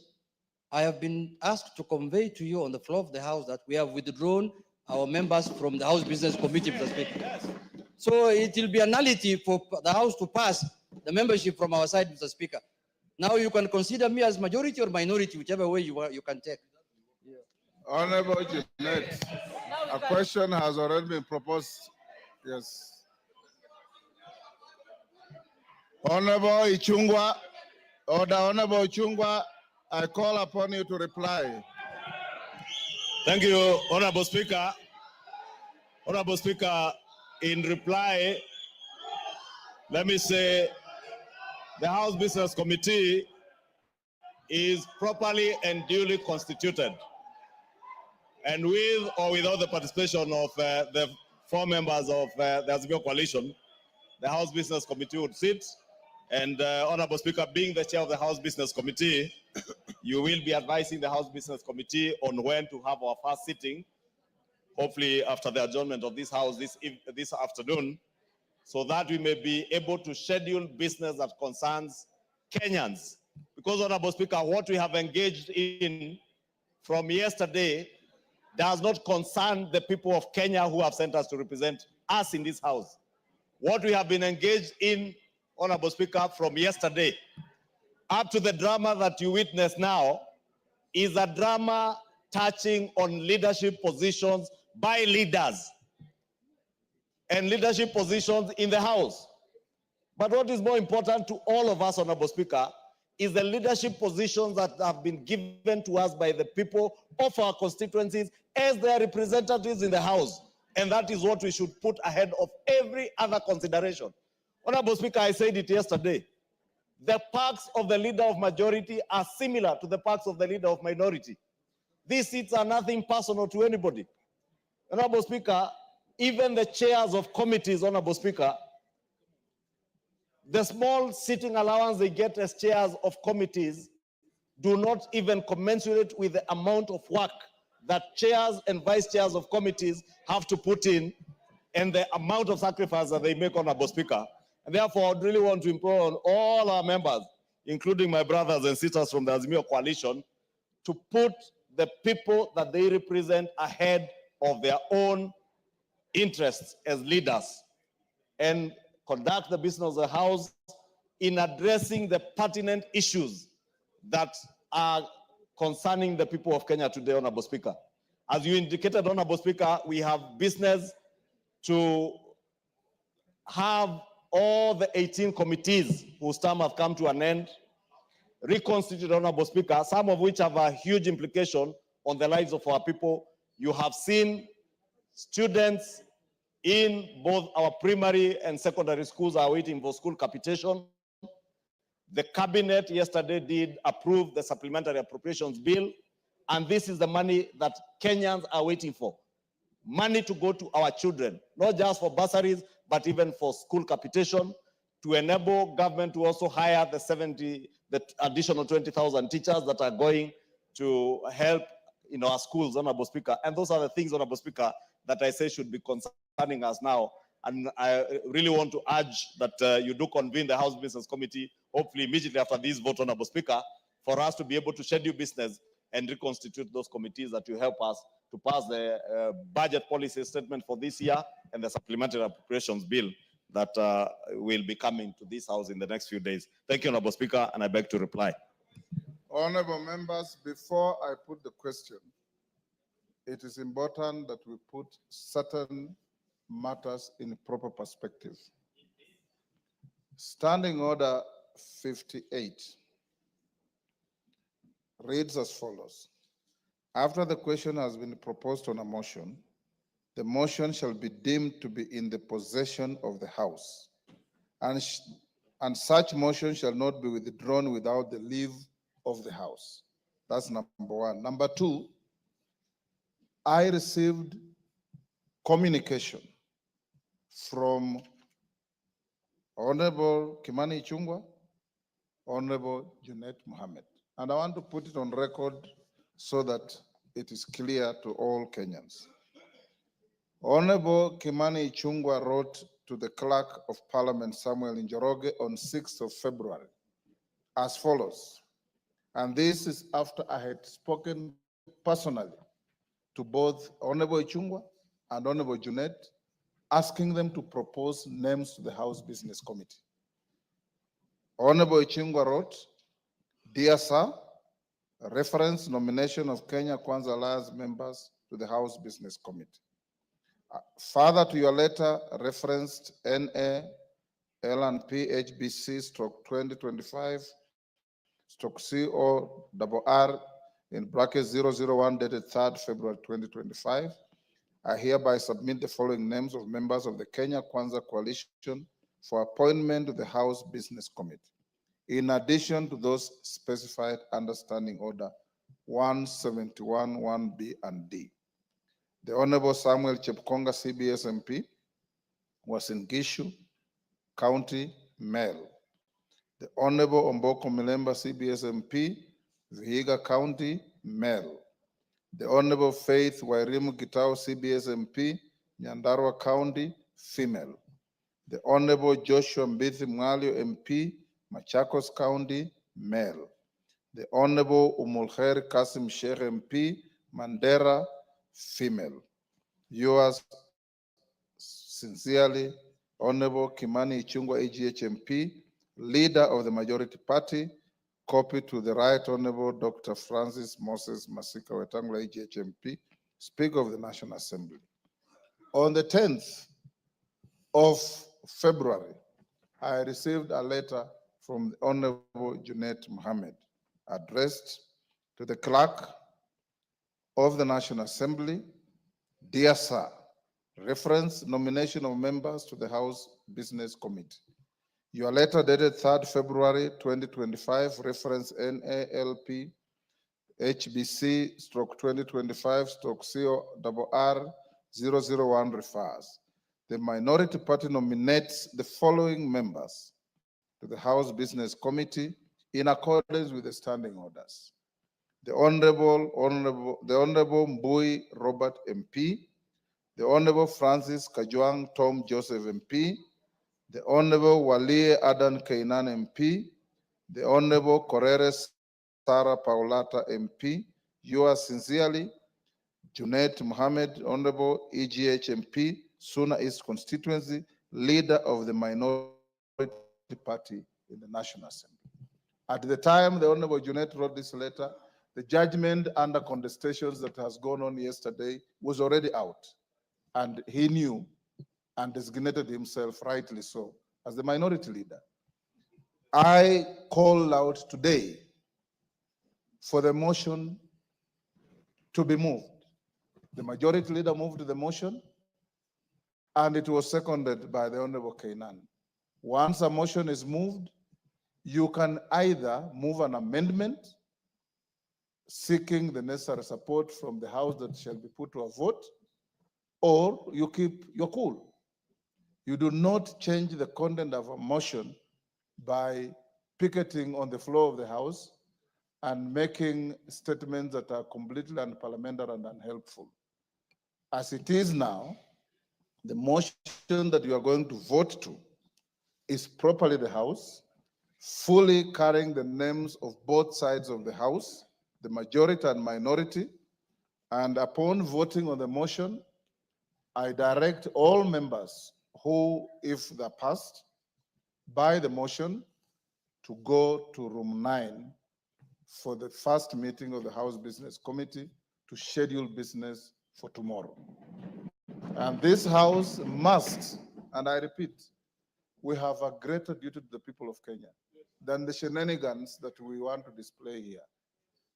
Speaker 5: I have been asked to convey to you on the floor of the House that we have withdrawn our members from the House Business Committee, Mr. Speaker. Yes. So it will be a nullity for the House to pass the membership from our side, Mr. Speaker. Now you can consider me as majority or minority, whichever way you can take.
Speaker 1: Yeah. Honorable Junet, a question has already been proposed. Yes. Honorable Ichungwa, order. Honorable Ichungwa, I call upon you to reply.
Speaker 4: Thank you, Honorable Speaker. Honorable Speaker, in reply, let me say the House Business Committee is properly and duly constituted. And with or without the participation of the 4 members of the Azimio Coalition, the House Business Committee would sit. And Honorable Speaker, being the chair of the House Business Committee, you will be advising the House Business Committee on when to have our first sitting, hopefully after the adjournment of this House this afternoon, so that we may be able to schedule business that concerns Kenyans. Because, Honorable Speaker, what we have engaged in from yesterday does not concern the people of Kenya who have sent us to represent us in this House. What we have been engaged in, Honorable Speaker, from yesterday up to the drama that you witness now is a drama touching on leadership positions by leaders and leadership positions in the House. But what is more important to all of us, Honorable Speaker, is the leadership positions that have been given to us by the people of our constituencies as their representatives in the House. And that is what we should put ahead of every other consideration. Honorable Speaker, I said it yesterday. The perks of the leader of majority are similar to the perks of the leader of minority. These seats are nothing personal to anybody. Honorable Speaker, even the chairs of committees, Honorable Speaker, the small sitting allowance they get as chairs of committees do not even commensurate with the amount of work that chairs and vice chairs of committees have to put in and the amount of sacrifice that they make, Honorable Speaker. And therefore, I really want to implore on all our members, including my brothers and sisters from the Azimio Coalition, to put the people that they represent ahead of their own interests as leaders and conduct the business of the House in addressing the pertinent issues that are concerning the people of Kenya today, Honorable Speaker. As you indicated, Honorable Speaker, we have business to have all the 18 committees whose term have come to an end reconstituted, Honorable Speaker, some of which have a huge implication on the lives of our people. You have seen students in both our primary and secondary schools are waiting for school capitation. The cabinet yesterday did approve the supplementary appropriations bill, and this is the money that Kenyans are waiting for. Money to go to our children, not just for bursaries, but even for school capitation, to enable government to also hire the additional 20,000 teachers that are going to help in our schools, Honorable Speaker. And those are the things, Honorable Speaker, that I say should be concerning us now. And I really want to urge that you do convene the House Business Committee, hopefully immediately after this vote, Honorable Speaker, for us to be able to schedule business and reconstitute those committees that will help us to pass the budget policy statement for this year and the supplementary appropriations bill that will be coming to this House in the next few days. Thank you, Honorable Speaker, and I beg to reply.
Speaker 1: Honorable members, before I put the question, it is important that we put certain matters in proper perspective. Standing Order 58 reads as follows. After the question has been proposed on a motion, the motion shall be deemed to be in the possession of the House, and such motion shall not be withdrawn without the leave of the House. That's number one. Number two, I received communication from Honorable Kimani Ichung'wah, Honorable Junet Mohammed. And I want to put it on record so that it is clear to all Kenyans. Honorable Kimani Ichung'wah wrote to the Clerk of Parliament, Samuel Njoroge, on 6th of February as follows. And this is after I had spoken personally to both Honorable Ichung'wah and Honorable Junet, asking them to propose names to the House Business Committee. Honorable Ichung'wah wrote, Dear Sir, reference nomination of Kenya Kwanza Alliance members to the House Business Committee. Further to your letter referenced NA L&P HBC stroke 2025 stroke CORR in bracket 001 dated 3rd February 2025, I hereby submit the following names of members of the Kenya Kwanza Coalition for appointment to the House Business Committee, in addition to those specified under Standing Order 171, 1B and D. The Honorable Samuel Chepkonga, CBS MP, was in Gishu County, Mel. The Honorable Omboko Milemba, CBS MP, Vihiga County, Mel. The Honorable Faith Wairimu Gitao, CBS MP, Nyandarua County, female. The Honorable Joshua Mbithi Mwalio MP, Machakos County, male. The Honorable Umulkhair Kasim Sheikh MP, Mandera, female. Yours sincerely, Honorable Kimani Ichung'wah, AGH MP, Leader of the Majority Party, copied to the Right Honorable Dr. Francis Moses Wetangula, AGH MP, Speaker of the National Assembly. On the 10th of February, I received a letter from the Honorable Junet Mohammed addressed to the Clerk of the National Assembly. Dear Sir, reference nomination of members to the House Business Committee. Your letter dated 3rd February 2025, reference NALP HBC stroke 2025 stroke CORR 001 refers. The minority party nominates the following members to the House Business Committee in accordance with the standing orders. The Honorable Mbui Robert MP, the Honorable Francis Kajwang Tom Joseph MP, the Honorable Walie Adan Kainan MP, the Honorable Correres Sarah Paulata MP, yours sincerely, Junet Mohammed, Honorable EGH MP, Suna East Constituency, Leader of the Minority Party in the National Assembly. At the time the Honorable Junet wrote this letter, the judgment under contestations that has gone on yesterday was already out, and he knew and designated himself, rightly so, as the minority leader. I call out today for the motion to be moved. The majority leader moved the motion, and it was seconded by the Honorable Kainan. Once a motion is moved, you can either move an amendment seeking the necessary support from the House that shall be put to a vote, or you keep your cool. You do not change the content of a motion by picketing on the floor of the House and making statements that are completely unparliamentary and unhelpful. As it is now, the motion that you are going to vote to is properly the House, fully carrying the names of both sides of the House, the majority and minority. And upon voting on the motion, I direct all members who, if they're passed by the motion, to go to room 9 for the first meeting of the House Business Committee to schedule business for tomorrow. And this House must, and I repeat, we have a greater duty to the people of Kenya than the shenanigans that we want to display here.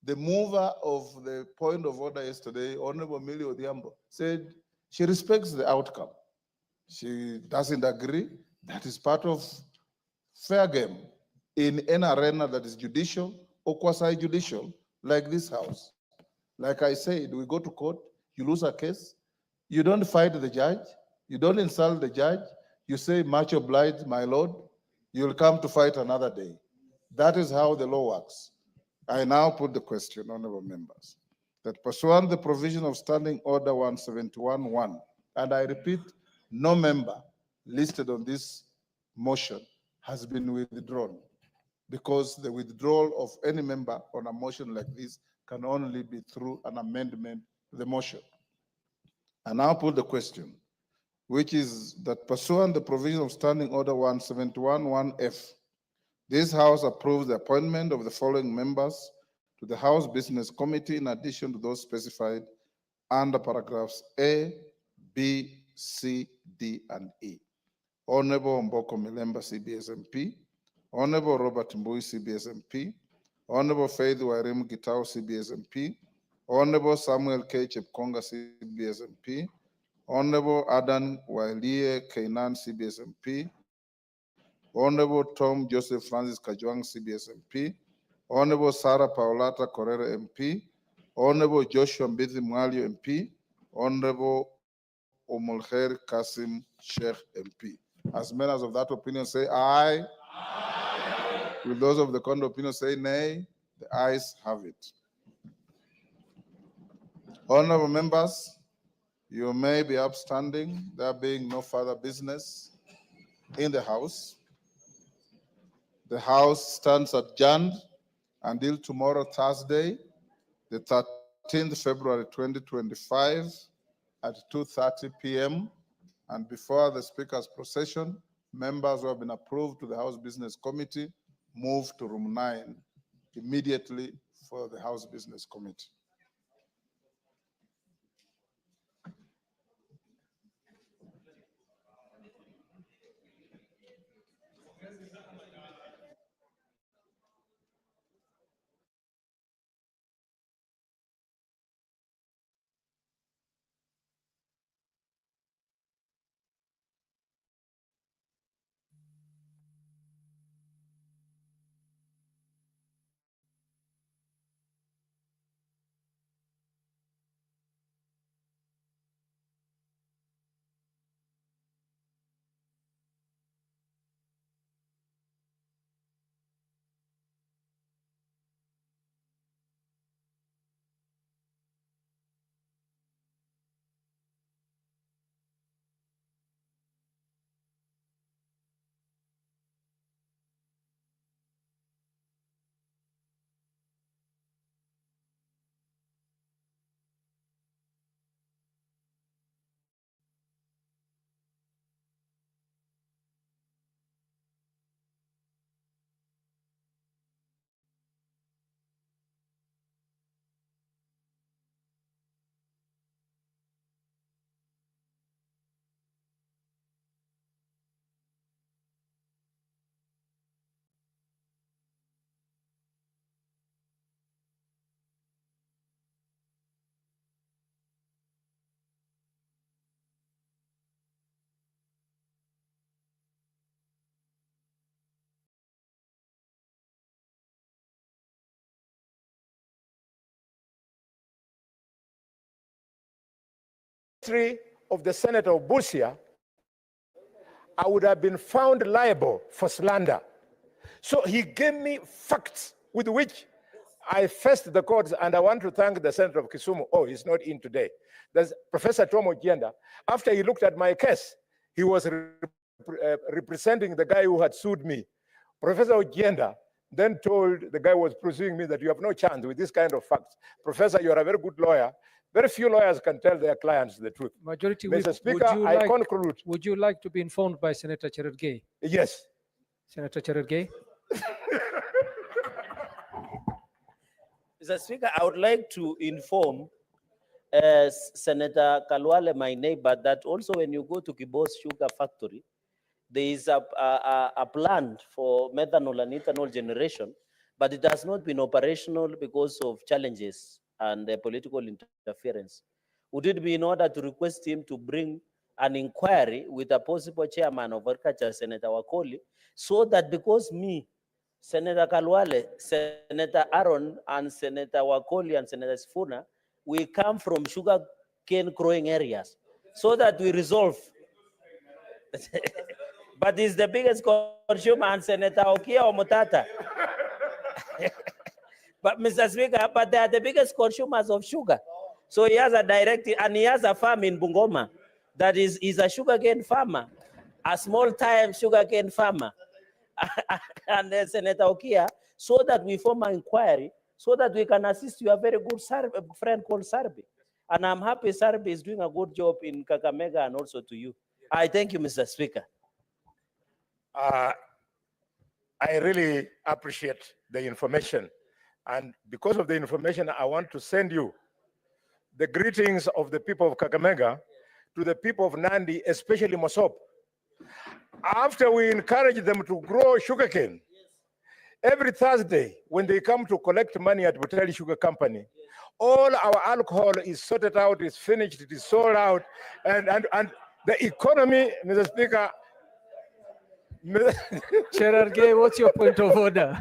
Speaker 1: The mover of the point of order yesterday, Honorable Millie Odhiambo, said she respects the outcome. She doesn't agree. That is part of fair game in an arena that is judicial or quasi-judicial, like this house. Like I said, we go to court, you lose a case, you don't fight the judge, you don't insult the judge, you say, much obliged, my lord, you'll come to fight another day. That is how the law works. I now put the question, honorable members, that pursuant the provision of Standing Order 171-1, and I repeat, no member listed on this motion has been withdrawn, because the withdrawal of any member on a motion like this can only be through an amendment to the motion. I now put the question, which is that pursuant the provision of Standing Order 171-1F, this House approves the appointment of the following members to the House Business Committee in addition to those specified under paragraphs A, B, C, D, and E. Honorable Mboko Milemba, CBS MP. Honorable Robert Mbui, CBS MP. Honorable Faith Wairimu Gitau, CBS MP. Honorable Samuel K. Chepkonga, CBS MP. Honorable Adan Wailie Kainan, CBS MP. Honorable Tom Joseph Francis Kajwang, CBS MP. Honorable Sarah Paulata Correra MP. Honorable Joshua Mbithi Mwalio MP. Honorable Omolher Kasim Sheikh MP. As members of that opinion say aye. Aye. Will those of the contrary opinion say nay? The ayes have it. Honorable members, you may be upstanding, there being no further business in the House. The House stands adjourned until tomorrow, Thursday, the 13th February 2025 at 2:30 p.m. And before the Speaker's procession, members who have been approved to the House Business Committee move to room 9 immediately for the House Business Committee.
Speaker 7: Of the Senator of Busia, I would have been found liable for slander. So he gave me facts with which I faced the courts, and I want to thank the Senator of Kisumu. Oh, he's not in today. There's Professor Tom Ogienda. After he looked at my case, he was representing the guy who had sued me. Professor Ogienda then told the guy who was pursuing me that you have no chance with this kind of facts. Professor, you are a very good lawyer. Very few lawyers can tell their clients the truth.
Speaker 8: Majority
Speaker 7: Mr. Speaker, I conclude.
Speaker 8: Would you like to be informed by Senator Cherargei?
Speaker 7: Yes.
Speaker 8: Senator Cherargei?
Speaker 9: Mr. Speaker, I would like to inform Senator Kalwale, my neighbor, that also when you go to Kibos Sugar Factory, there is a plan for methanol and ethanol generation, but it has not been operational because of challenges and political interference. Would it be in order to request him to bring an inquiry with a possible chairman of Agriculture, Senator Wakoli, so that because me, Senator Kalwale, Senator Aaron, and Senator Wakoli and Senator Sifuna, we come from sugar cane growing areas, so that we resolve. But he's the biggest consumer, and Senator Okia or Mutata. But Mr. Speaker, but they are the biggest consumers of sugar. So he has a direct, and he has a farm in Bungoma that is a sugarcane farmer, a small-time sugarcane farmer. And Senator Okia, so that we form an inquiry, so that we can assist you, a very good friend called Sarbi. And I'm happy Sarbi is doing a good job in Kakamega and also to you. I thank you, Mr. Speaker.
Speaker 7: I really appreciate the information. And because of the information, I want to send you the greetings of the people of Kakamega to the people of Nandi, especially Mosop. After we encourage them to grow sugarcane, every Thursday when they come to collect money at Butali Sugar Company, all our alcohol is sorted out, is finished, it is sold out, and the economy, Mr. Speaker.
Speaker 8: Chair Arge, what's your point of order?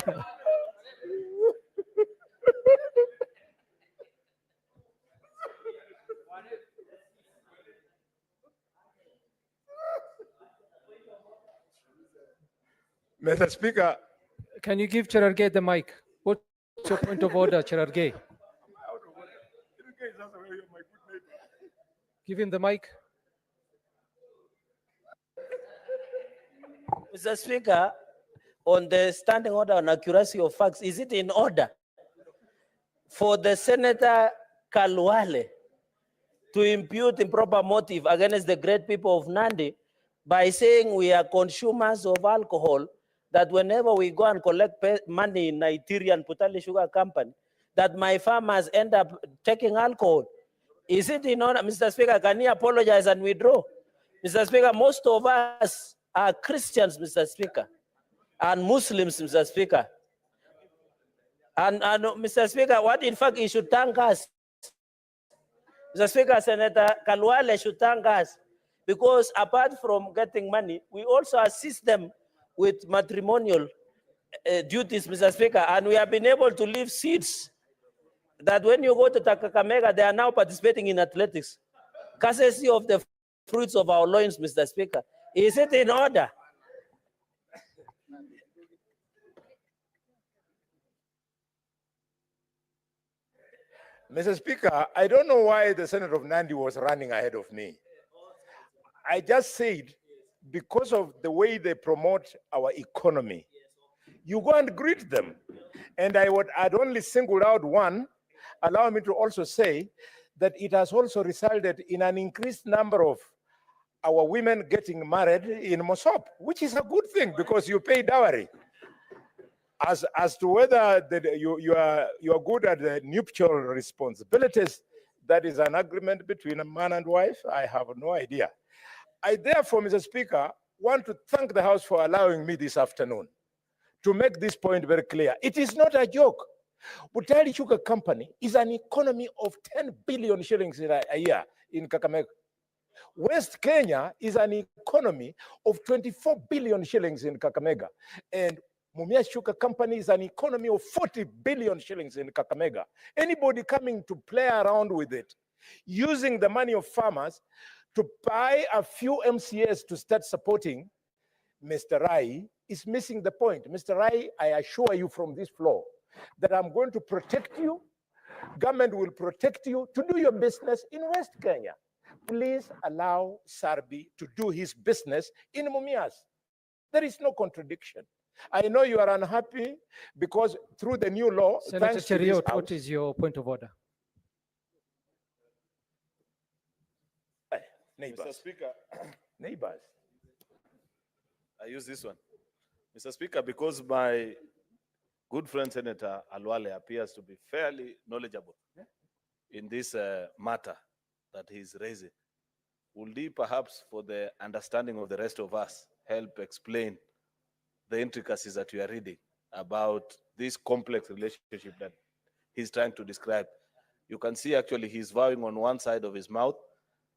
Speaker 7: Mr. Speaker.
Speaker 8: Can you give Chair Arge the mic? What's your point of order, Chair Arge? Give him the mic.
Speaker 9: Mr. Speaker, on the standing order on accuracy of facts, is it in order for the Senator Kalwale to impute improper motive against the great people of Nandi by saying we are consumers of alcohol, that whenever we go and collect money in Nigerian Putali Sugar Company, that my farmers end up taking alcohol? Is it in order, Mr. Speaker, can he apologize and withdraw? Mr. Speaker, most of us are Christians, Mr. Speaker, and Muslims, Mr. Speaker. And Mr. Speaker, what in fact he should thank us. Mr. Speaker, Senator Kalwale should thank us, because apart from getting money, we also assist them with matrimonial duties, Mr. Speaker, and we have been able to leave seats that when you go to Kakamega, they are now participating in athletics, courtesy of the fruits of our loins, Mr. Speaker. Is it in order?
Speaker 7: Mr. Speaker, I don't know why the Senator of Nandi was running ahead of me. I just said, because of the way they promote our economy, you go and greet them. And I'd only singled out one. Allow me to also say that it has also resulted in an increased number of our women getting married in Mosop, which is a good thing because you pay dowry. As to whether you are good at the nuptial responsibilities, that is an agreement between a man and wife, I have no idea. I therefore, Mr. Speaker, want to thank the House for allowing me this afternoon to make this point very clear. It is not a joke. Butali Sugar Company is an economy of 10 billion shillings a year in Kakamega. West Kenya is an economy of 24 billion shillings in Kakamega. And Mumia Sugar Company is an economy of 40 billion shillings in Kakamega. Anybody coming to play around with it, using the money of farmers to buy a few MCAs to start supporting Mr. Rai, is missing the point. Mr. Rai, I assure you from this floor that I'm going to protect you. Government will protect you to do your business in West Kenya. Please allow Sarbi to do his business in Mumias. There is no contradiction. I know you are unhappy because through the new law,
Speaker 8: Senator Cheriot, what is your point of order?
Speaker 7: Neighbors.
Speaker 4: Mr. Speaker,
Speaker 7: Neighbors.
Speaker 4: I use this one. Mr. Speaker, because my good friend Senator Alwale appears to be fairly knowledgeable in this matter that he's raising, would he perhaps, for the understanding of the rest of us,
Speaker 10: help explain the intricacies that we are reading about this complex relationship that he's trying to describe. You can see actually he's vowing on one side of his mouth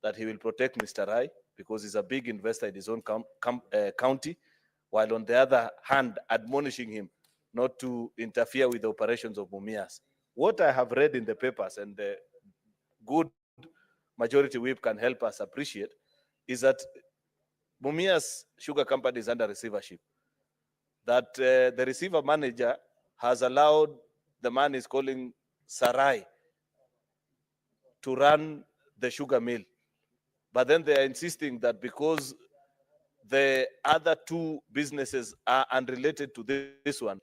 Speaker 10: that he will protect Mr. Rai because he's a big investor in his own county, while on the other hand, admonishing him not to interfere with the operations of Mumias. What I have read in the papers, and the good majority whip can help us appreciate, is that Mumias Sugar Company is under receivership. That the receiver manager has allowed the man is calling Sarai to run the sugar mill. But then they are insisting that because the other two businesses are unrelated to this one,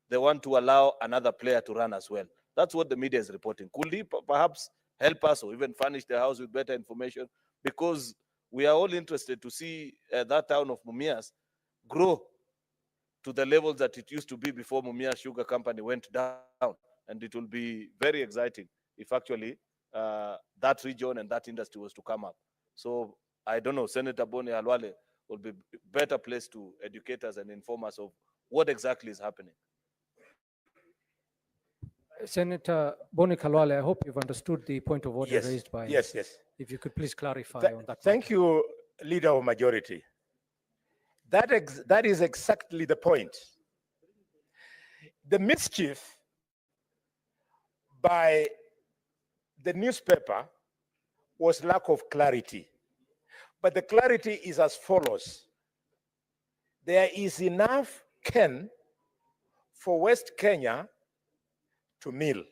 Speaker 10: they want to allow another player to run as well. That's what the media is reporting. Could he perhaps help us or even furnish the house with better information? Because we are all interested to see that town of Mumias grow to the levels that it used to be before Mumias Sugar Company went down. And it will be very exciting if actually that region and that industry was to come up. So I don't know, Senator Boni Halwale will be better placed to educate us and inform us of what exactly is happening.
Speaker 8: Senator Boni Kalwale, I hope you've understood the point of order
Speaker 7: Yes,
Speaker 8: raised by.
Speaker 7: yes.
Speaker 8: If you could please clarify on that.
Speaker 7: Thank you, Leader of Majority. That is exactly the point. The mischief by the newspaper was lack of clarity. But the clarity is as follows. There is enough cane for West Kenya to mill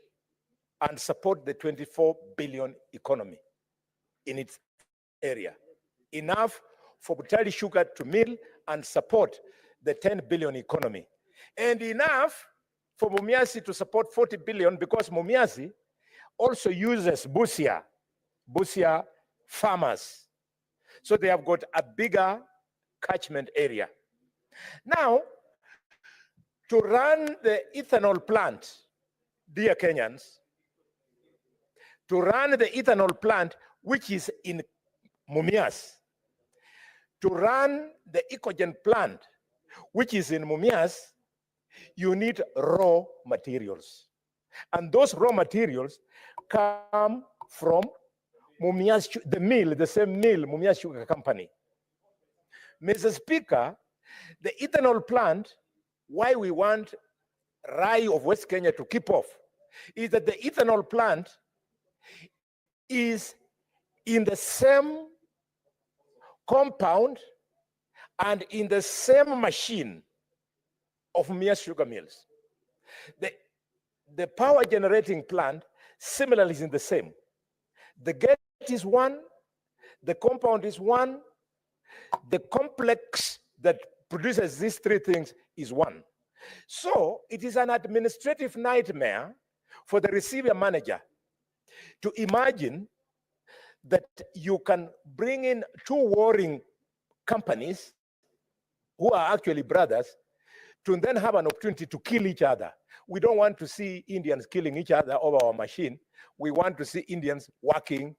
Speaker 7: and support the 24 billion economy in its area. Enough for Butali Sugar to mill and support the 10 billion economy. And enough for Mumias to support 40 billion because Mumias also uses Busia farmers. So they have got a bigger catchment area. Now, to run the ethanol plant, dear Kenyans, to run the ethanol plant, which is in Mumias, to run the Ecogen plant, which is in Mumias, you need raw materials. And those raw materials come from Mumias, the mill, the same mill, Mumias Sugar Company. Mr. Speaker, the ethanol plant, why we want Rai of West Kenya to keep off, is that the ethanol plant is in the same compound and in the same machine of Mumias Sugar Mills. The power generating plant similarly is in the same. The gate is one, the compound is one, the complex that produces these three things is one. So it is an administrative nightmare for the receiver manager to imagine that you can bring in two warring companies who are actually brothers to then have an opportunity to kill each other. We don't want to see Indians killing each other over our machine. We want to see Indians working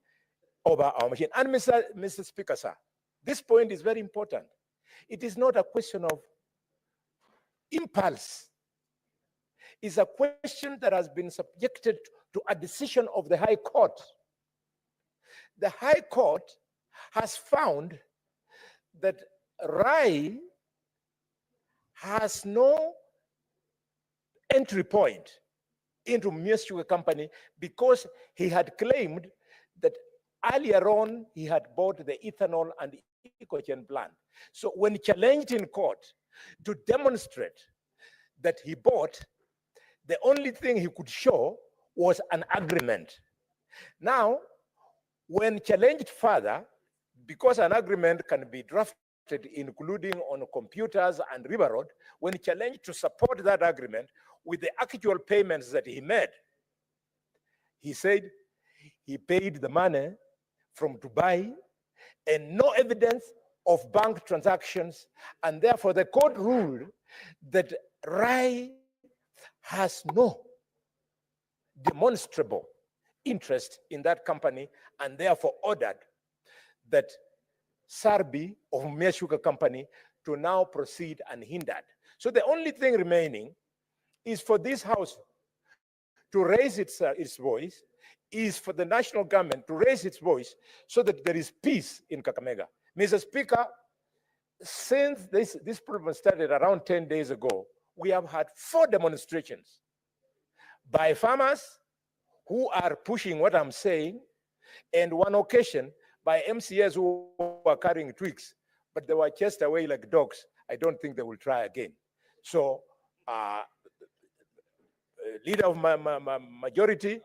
Speaker 7: over our machine. And Mr. Speaker, sir, this point is very important. It is not a question of impulse. It's a question that has been subjected to a decision of the High Court. The High Court has found that Rai has no entry point into Mumias Sugar Company because he had claimed that earlier on he had bought the ethanol and Ecogen plant. So when challenged in court to demonstrate that he bought, the only thing he could show was an agreement. Now, when challenged further, because an agreement can be drafted including on computers and River Road, when challenged to support that agreement with the actual payments that he made, he said he paid the money from Dubai and no evidence of bank transactions, and therefore the court ruled that Rai has no demonstrable interest in that company and therefore ordered that Sarbi of Mia Sugar Company to now proceed unhindered. So the only thing remaining is for this House to raise its voice, is for the national government to raise its voice so that there is peace in Kakamega. Mr. Speaker, since this problem started around 10 days ago, we have had 4 demonstrations by farmers who are pushing what I'm saying, and one occasion by MCAs who were carrying twigs, but they were chased away like dogs. I don't think they will try again. So, leader of my majority,